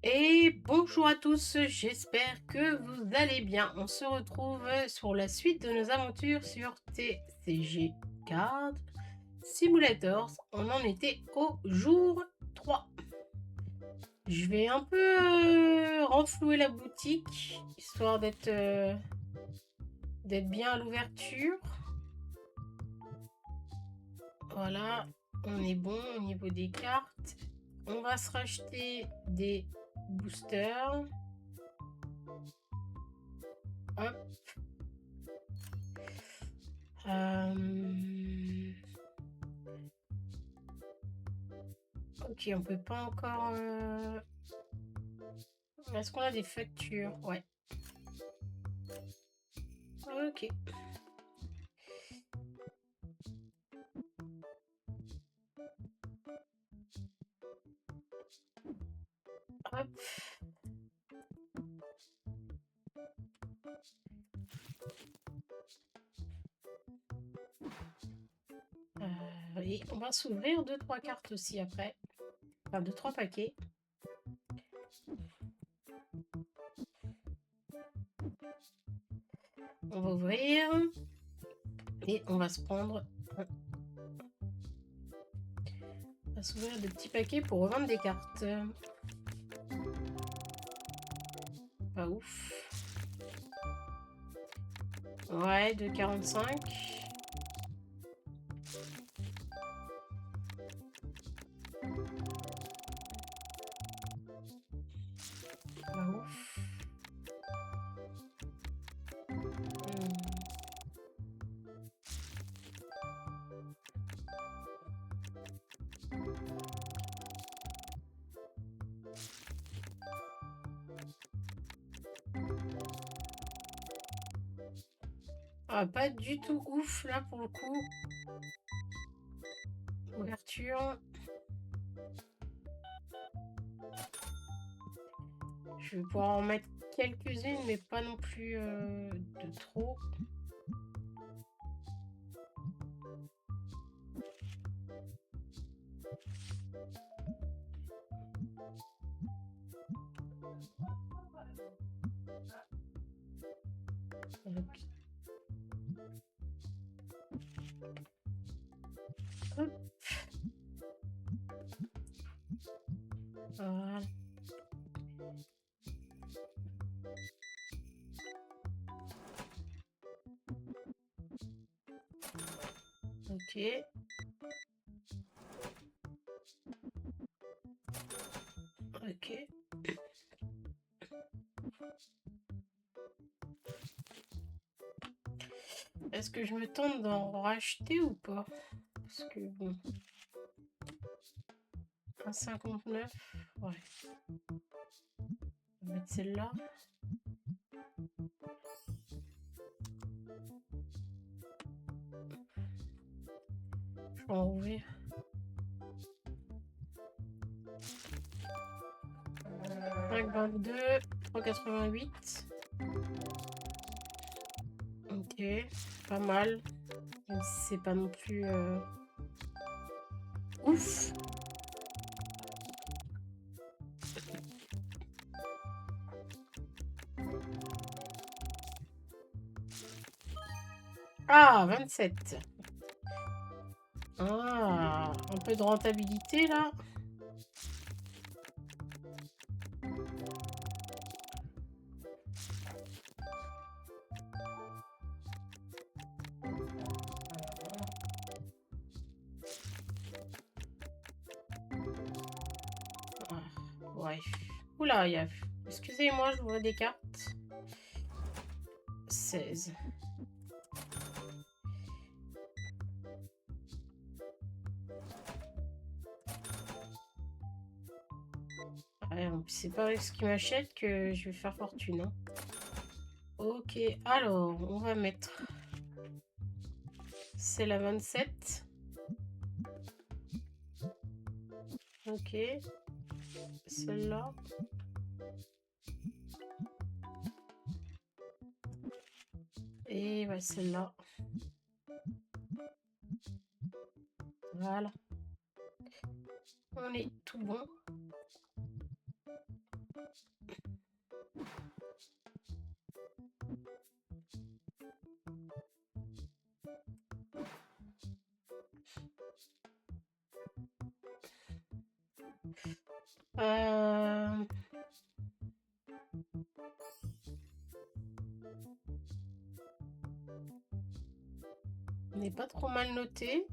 Et bonjour à tous, j'espère que vous allez bien. On se retrouve sur la suite de nos aventures sur TCG Card Simulators. On en était au jour 3. Je vais un peu renflouer la boutique, histoire d'être bien à l'ouverture. Voilà, on est bon au niveau des cartes. On va se racheter des boosters. Hop. Ok, on peut pas encore. Est-ce qu'on a des factures? Ouais. Ok. Hop. Et on va s'ouvrir deux trois cartes aussi après. Enfin, deux trois paquets. On va ouvrir. Et on va se prendre. On va s'ouvrir de petits paquets pour revendre des cartes. Pas ouf. Ouais, 2,45. Pas ouf. Ah, pas du tout ouf là pour le coup. Ouverture. Je vais pouvoir en mettre quelques-unes, mais pas non plus de trop. Ok. Hop. Voilà. Ok. Ok. Est-ce que je me tente d'en racheter ou pas? Parce que bon, 1,59. Ouais. On va mettre celle-là. Je vais en rouvrir. 5,22. 3,88. Ok. Pas mal. Même si c'est pas non plus ouf. Ah, 27. Ah, un peu de rentabilité là. Ah, ouais. Oula, excusez-moi, je vois des cartes. 16. Ouais, c'est pas ce qui m'achète que je vais faire fortune, hein. Ok, alors, on va mettre... C'est la 27. Ok. Celle-là. Et ouais, celle-là. Voilà. On est tout bon. On n'est pas trop mal noté.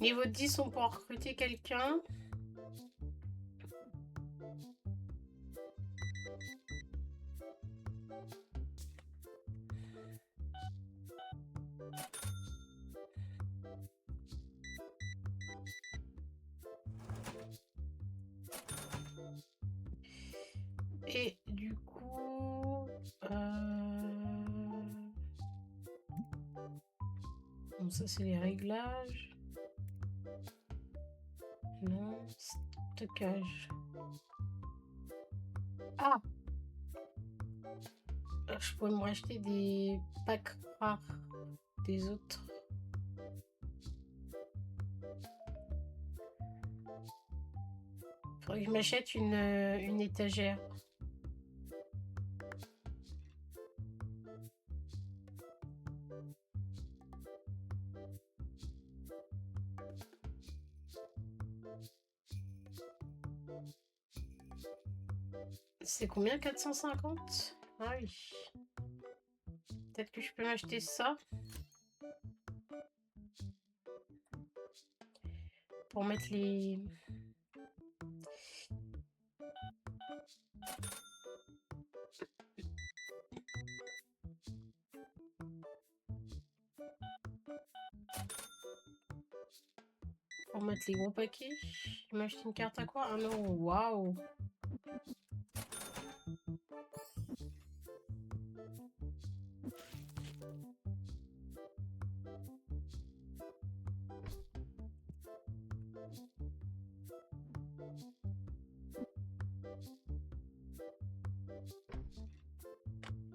Niveau 10, on peut recruter quelqu'un. Et du coup... Bon, ça, c'est les réglages. Non, stockage. Ah! Je pourrais me racheter des packs rares des autres. Faudrait que je m'achète une étagère. C'est combien? 450? Ah oui. Peut-être que je peux m'acheter ça. Pour mettre les... Pour mettre les gros paquets. Je m'achète une carte à quoi? 1 euro. Waouh!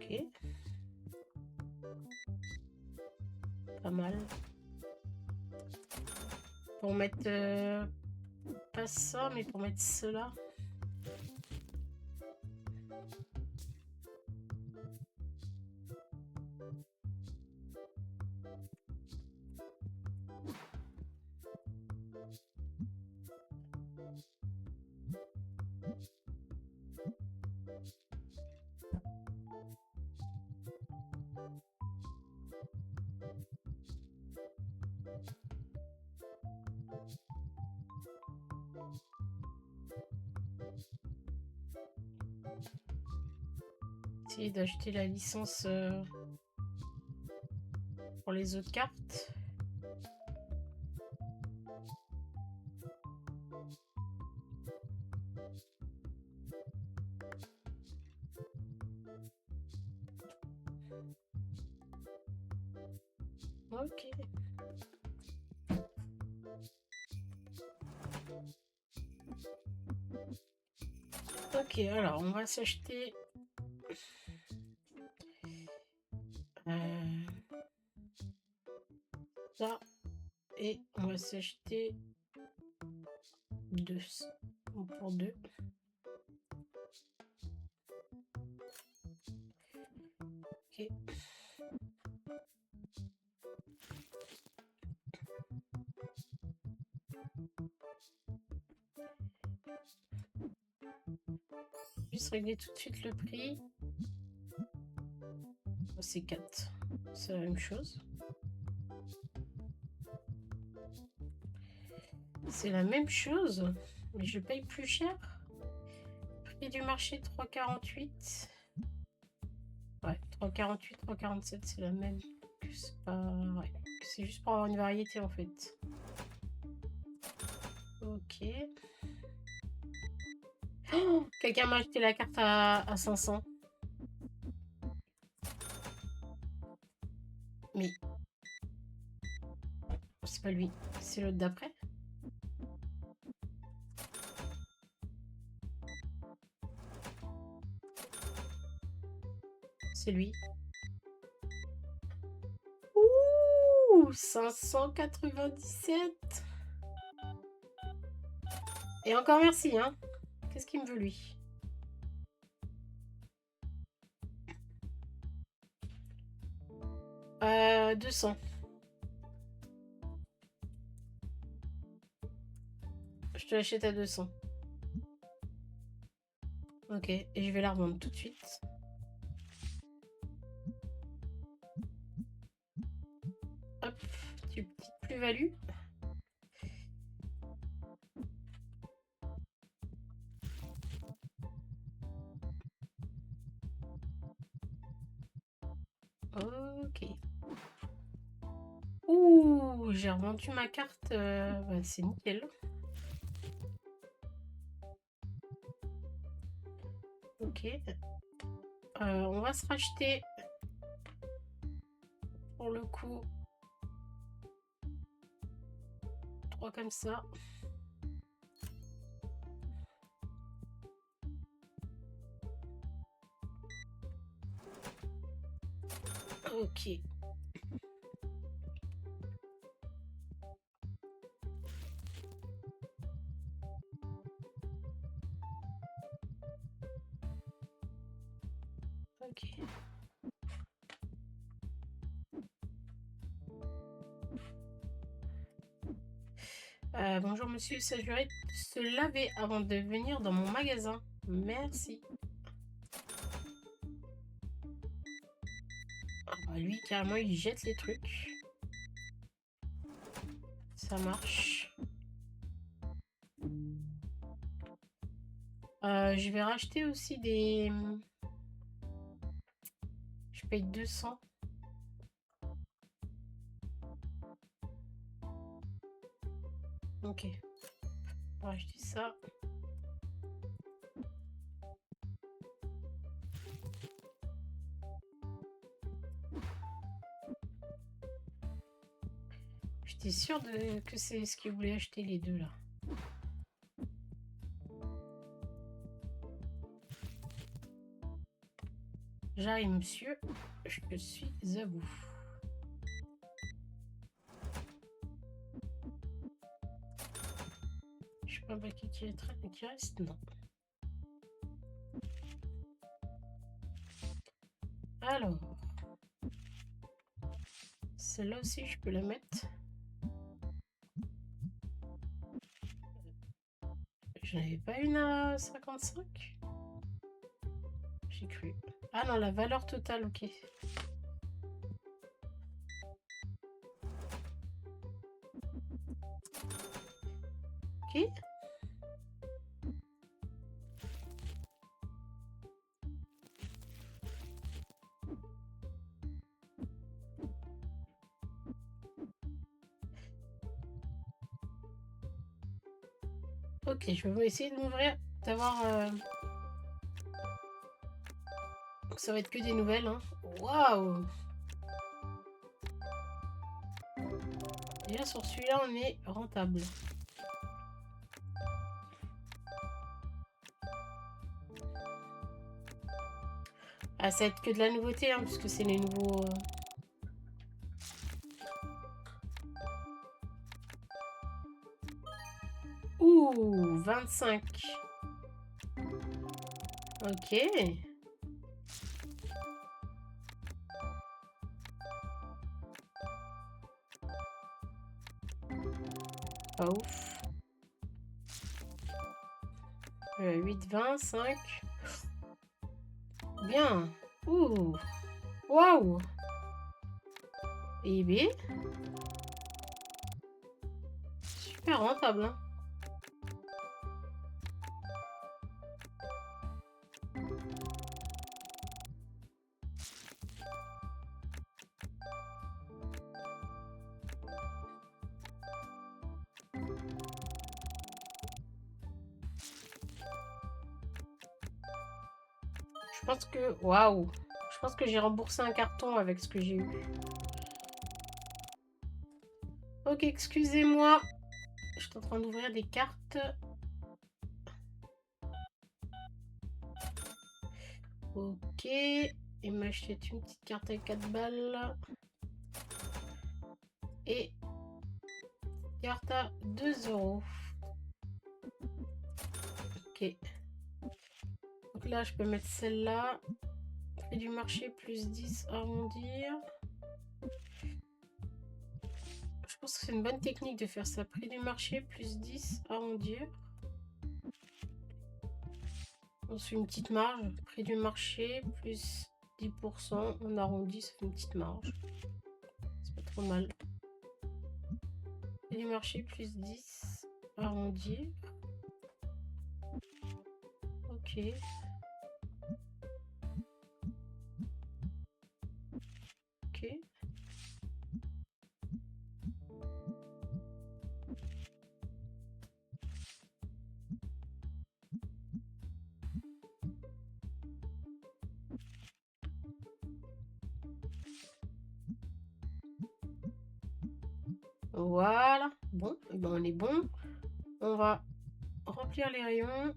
Ok. Pas mal. Pour mettre... pas ça, mais pour mettre cela. Essayer d'acheter la licence pour les autres cartes. Ok. Ok, alors on va s'acheter ça et on va s'acheter 2 pour 2. Ok. Juste régler tout de suite le prix. C'est 4. C'est la même chose. C'est la même chose, mais je paye plus cher. Prix du marché 3,48. Ouais, 3,48, 3,47, c'est la même. C'est pas... Ouais. C'est juste pour avoir une variété en fait. Ok. Oh, quelqu'un m'a acheté la carte à 500. Mais... c'est pas lui, c'est l'autre d'après. C'est lui. Ouh, 597. Et encore merci, hein. Qu'est-ce qu'il me veut, lui? Euh, 200. Je te l'achète à 200. Ok, et je vais la revendre tout de suite. Hop, petite plus-value. Ok. Ouh, j'ai revendu ma carte. Bah, c'est nickel. Ok. On va se racheter. Pour le coup. 3 comme ça. Ok. Ok. Bonjour monsieur, s'assurer de se laver avant de venir dans mon magasin. Merci. Ah bah lui, carrément, il jette les trucs. Ça marche. Je vais racheter aussi des... Je paye 200. Ok. On va acheter ça. J'étais sûre que c'est ce qu'ils voulaient acheter les deux là. J'arrive monsieur, je suis à vous. Je sais pas un paquet qui reste, non. Alors, celle-là aussi je peux la mettre. Je n'avais pas une à 55. J'ai cru. Ah non, la valeur totale, ok. Ok. Ok, je vais essayer de m'ouvrir, d'avoir... Ça va être que des nouvelles, hein. Waouh! Déjà sur celui-là, on est rentable. Ah, ça va être que de la nouveauté, hein, puisque c'est les nouveaux... Ouh, 25. Ok. Pas ouf. 8, 20, 5. Bien. Ouh. Waouh. eBay. Super rentable, hein. Je pense que... Waouh. Je pense que j'ai remboursé un carton avec ce que j'ai eu. Ok, excusez-moi. Je suis en train d'ouvrir des cartes. Ok. Il m'achète une petite carte à 4 balles. Et carte à 2 €. Ok. Donc là, je peux mettre celle-là. Prix du marché plus 10, arrondir. Je pense que c'est une bonne technique de faire ça. Prix du marché plus 10, arrondir. On se fait une petite marge. Prix du marché plus 10%. On arrondit, ça fait une petite marge. C'est pas trop mal. Prix du marché plus 10, arrondir. Ok. Ok. Voilà. Bon, et ben on est bon. On va remplir les rayons.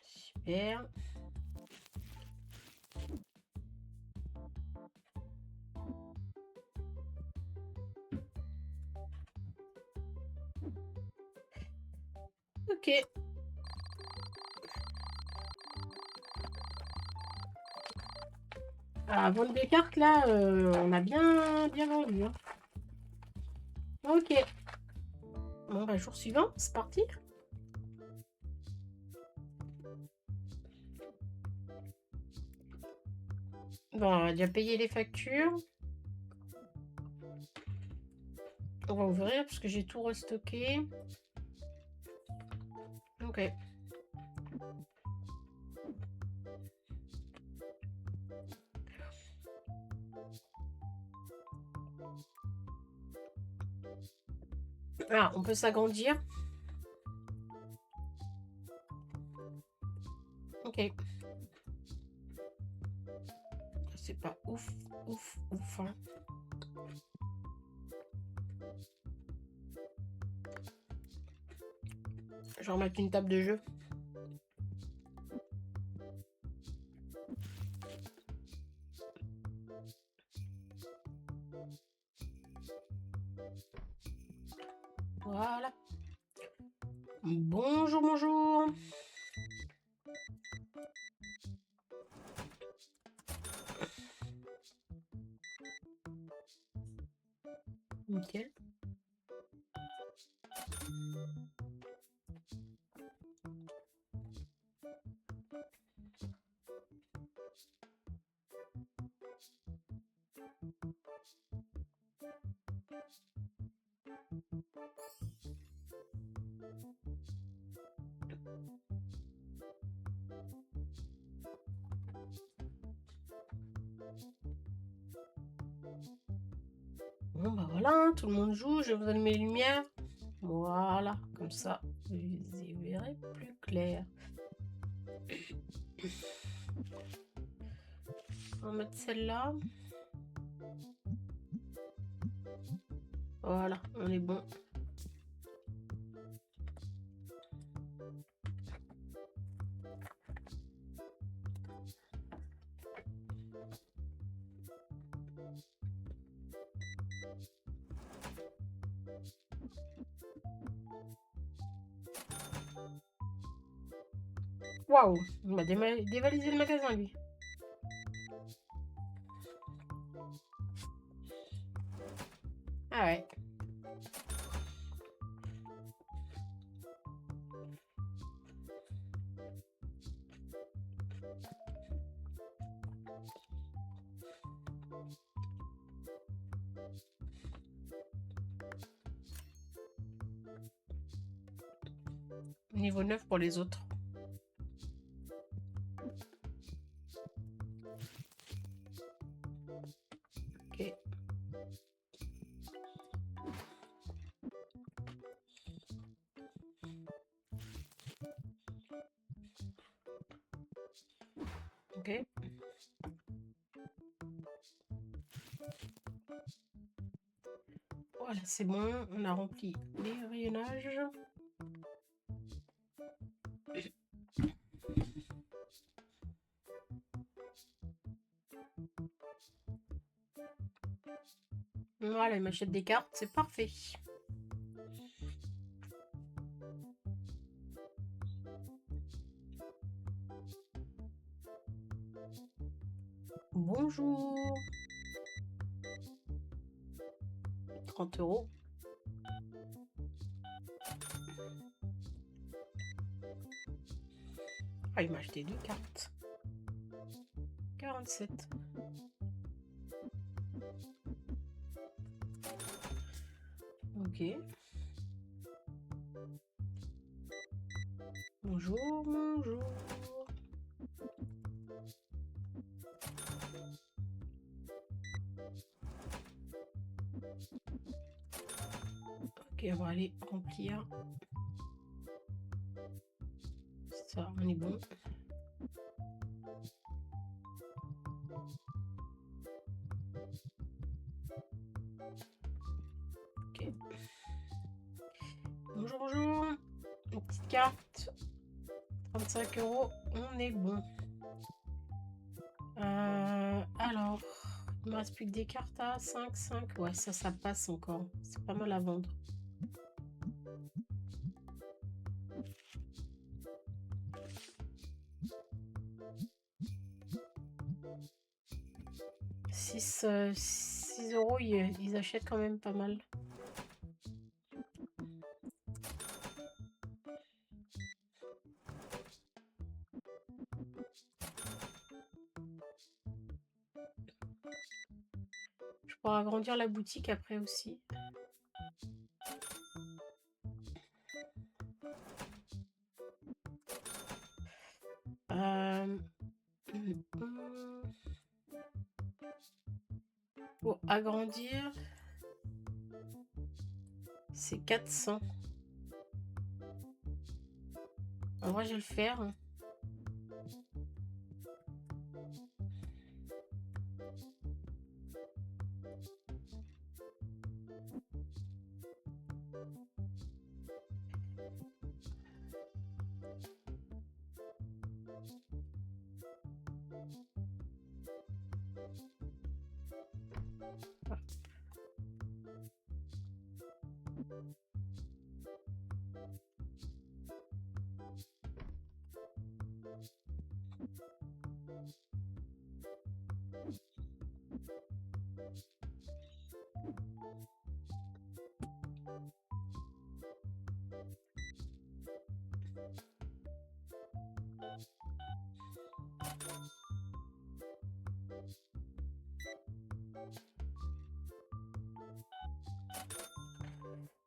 Super. Ok. Ah, vente des cartes là, on a bien vendu. Hein. Ok. Bon, bah, jour suivant, c'est parti. Bon, on va déjà payer les factures. On va ouvrir parce que j'ai tout restocké. Ok. Ah, on peut s'agrandir. Ok. C'est pas ouf, ouf. Hein. Je vais remettre une table de jeu. Voilà. Bonjour, bonjour. Nickel. Bon, bah voilà, hein, tout le monde joue. Je vous donne mes lumières. Voilà, comme ça, vous y verrez plus clair. On va mettre celle-là. Voilà, on est bon. Waouh, il m'a dévalisé le magasin, lui. Ah ouais. Niveau 9 pour les autres. Ok. Ok. Voilà, c'est bon. On a rempli les rayonnages. Voilà, il m'achète des cartes, c'est parfait. Bonjour. 30 €. Ah, il m'a acheté 2 cartes. 47. Ok. Bonjour, bonjour. Ok, on va aller remplir. Ça, on est bon. Ok. Bonjour, bonjour. Une petite carte. 35 €. On est bon. Alors, il me reste plus que des cartes à 5, 5. Ouais, ça passe encore. C'est pas mal à vendre. Six 6 €, ils achètent quand même pas mal. Je pourrais agrandir la boutique après aussi. Pour agrandir, c'est 400. En vrai, je vais le faire.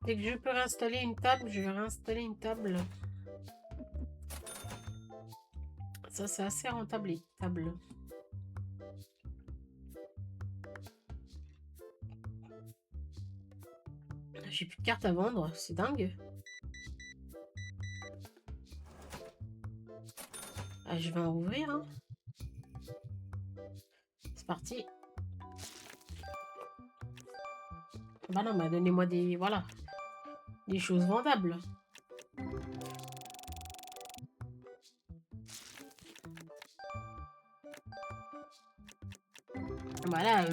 Dès que je peux réinstaller une table, je vais réinstaller une table. Ça, c'est assez rentable, les tables. J'ai plus de cartes à vendre, c'est dingue. Ah, je vais en ouvrir. Hein. C'est parti. Bah non, bah donnez-moi des... Voilà. Des choses vendables. Voilà,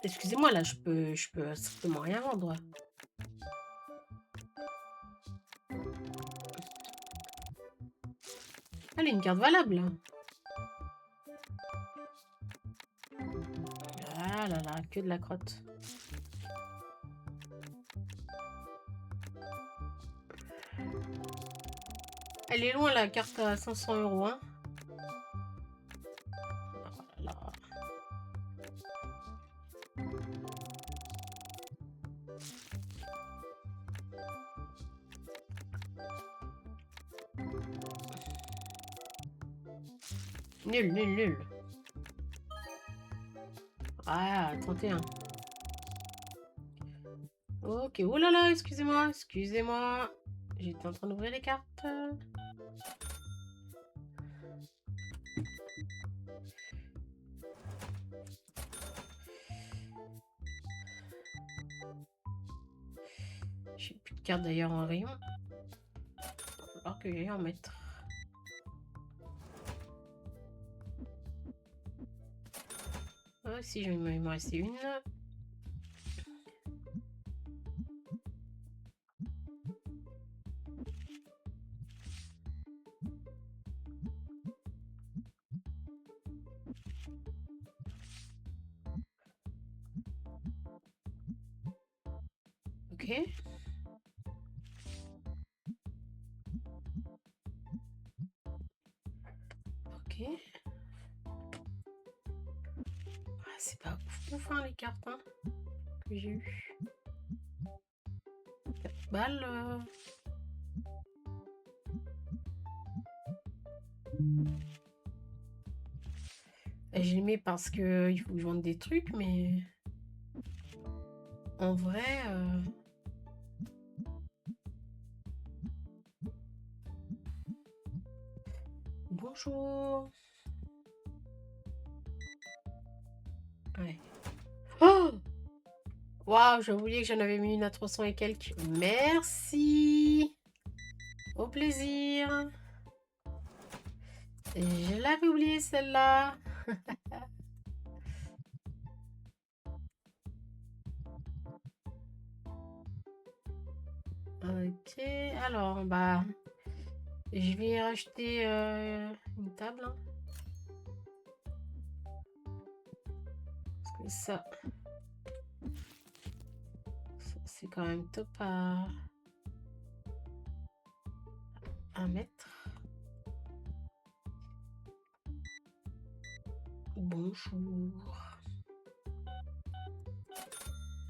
excusez-moi, là, je peux strictement rien vendre. Allez, une carte valable. Ah là là, que de la crotte. Elle est loin, la carte à 500 €. Hein. Oh là là. Nul, nul, nul. Ah, 31. Ok, oh là là, excusez-moi, excusez-moi. J'étais en train d'ouvrir les cartes. J'ai plus de cartes d'ailleurs en rayon. Il va falloir que j'aille en mettre. Ah, si, il me restait une. Ok. Ah, c'est pas ouf, hein, les cartes hein, que j'ai eu. 4 balles. Et je les mets parce que il faut que je vende des trucs, mais en vrai. Bonjour. Ouais. Oh, waouh, j'ai oublié que j'en avais mis une à 300 et quelques. Merci. Au plaisir. Je l'avais oublié celle-là. Ok, alors bah je vais racheter une table hein, parce que ça c'est quand même top à mettre. Bonjour.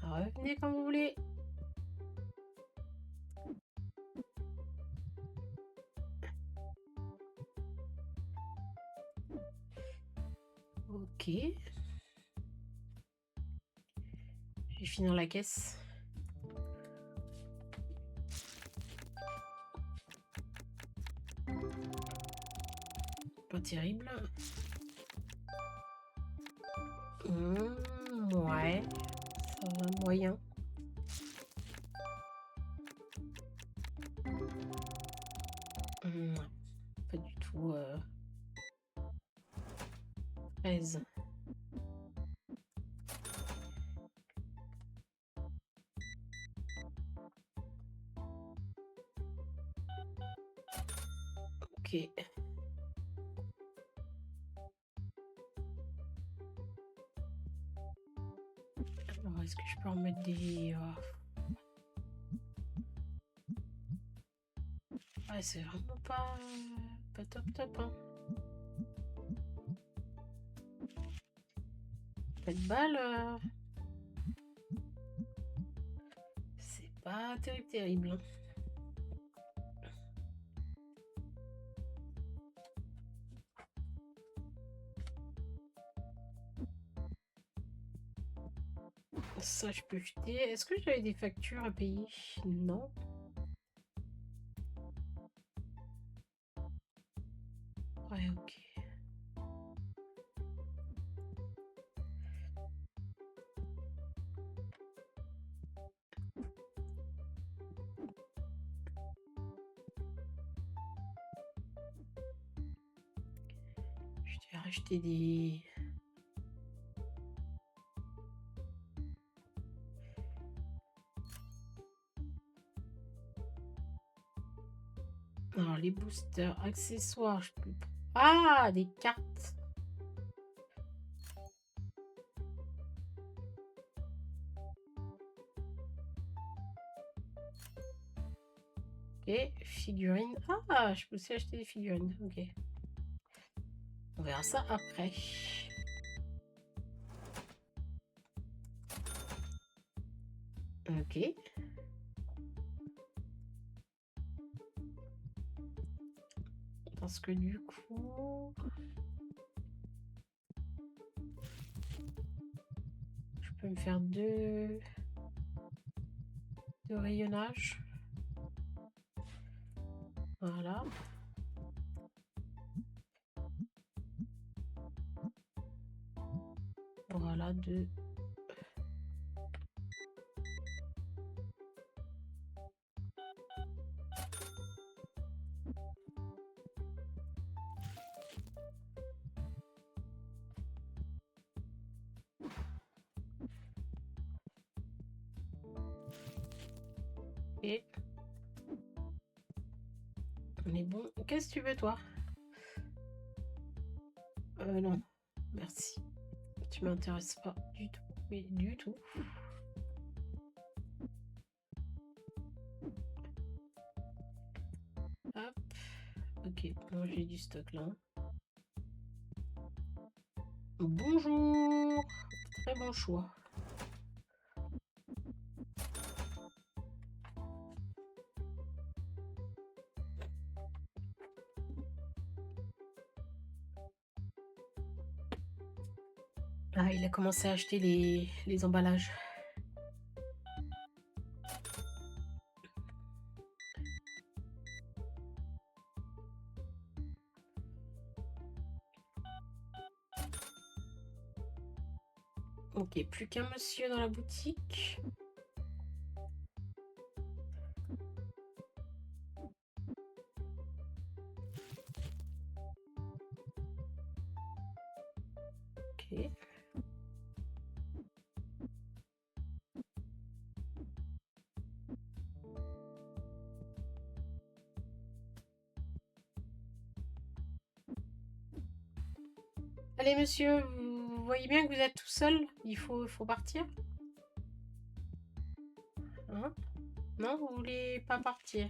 Revenez quand vous voulez. Ok. Je vais finir la caisse. Pas terrible. Ouais. Ça va moyen. Pas du tout. 13. Ok. Alors, est-ce que je peux en mettre des... Ouais, c'est vraiment pas top, hein. Pas de balles. C'est pas terrible, hein. Ça, je peux jeter. Est-ce que j'avais des factures à payer? Non. Ouais, ok. Je vais racheter des... Alors, les boosters, accessoires, je peux... Ah, des cartes. Ok, figurines. Ah, je peux aussi acheter des figurines. Ok. On verra ça après. Ok. Parce que du coup... Je peux me faire deux rayonnage. Voilà. Voilà, deux. Et on est bon. Qu'est-ce que tu veux, toi? Non. Merci. Tu m'intéresses pas du tout. Mais du tout. Ok, moi j'ai du stock là. Bonjour. Très bon choix. Ah, il a commencé à acheter les emballages. Ok, plus qu'un monsieur dans la boutique. Ok. Allez, monsieur, vous voyez bien que vous êtes tout seul? Il faut partir? Hein? Non, vous voulez pas partir?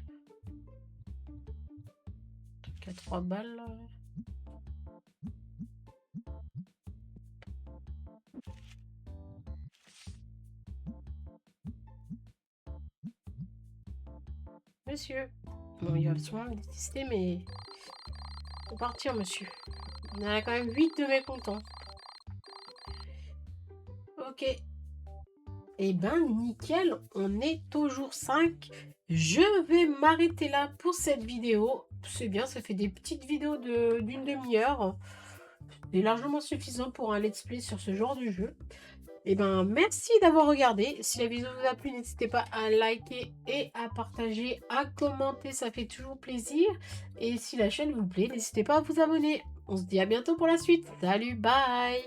Truc à 3 balles. Monsieur. Bon, il va sûrement me détester, mais... Faut partir, monsieur. On a quand même 8 de mécontents. Ok. Eh ben, nickel, on est au jour 5. Je vais m'arrêter là pour cette vidéo. C'est bien, ça fait des petites vidéos d'une demi-heure. C'est largement suffisant pour un let's play sur ce genre de jeu. Eh ben, merci d'avoir regardé. Si la vidéo vous a plu, n'hésitez pas à liker et à partager, à commenter, ça fait toujours plaisir. Et si la chaîne vous plaît, n'hésitez pas à vous abonner. On se dit à bientôt pour la suite. Salut, bye!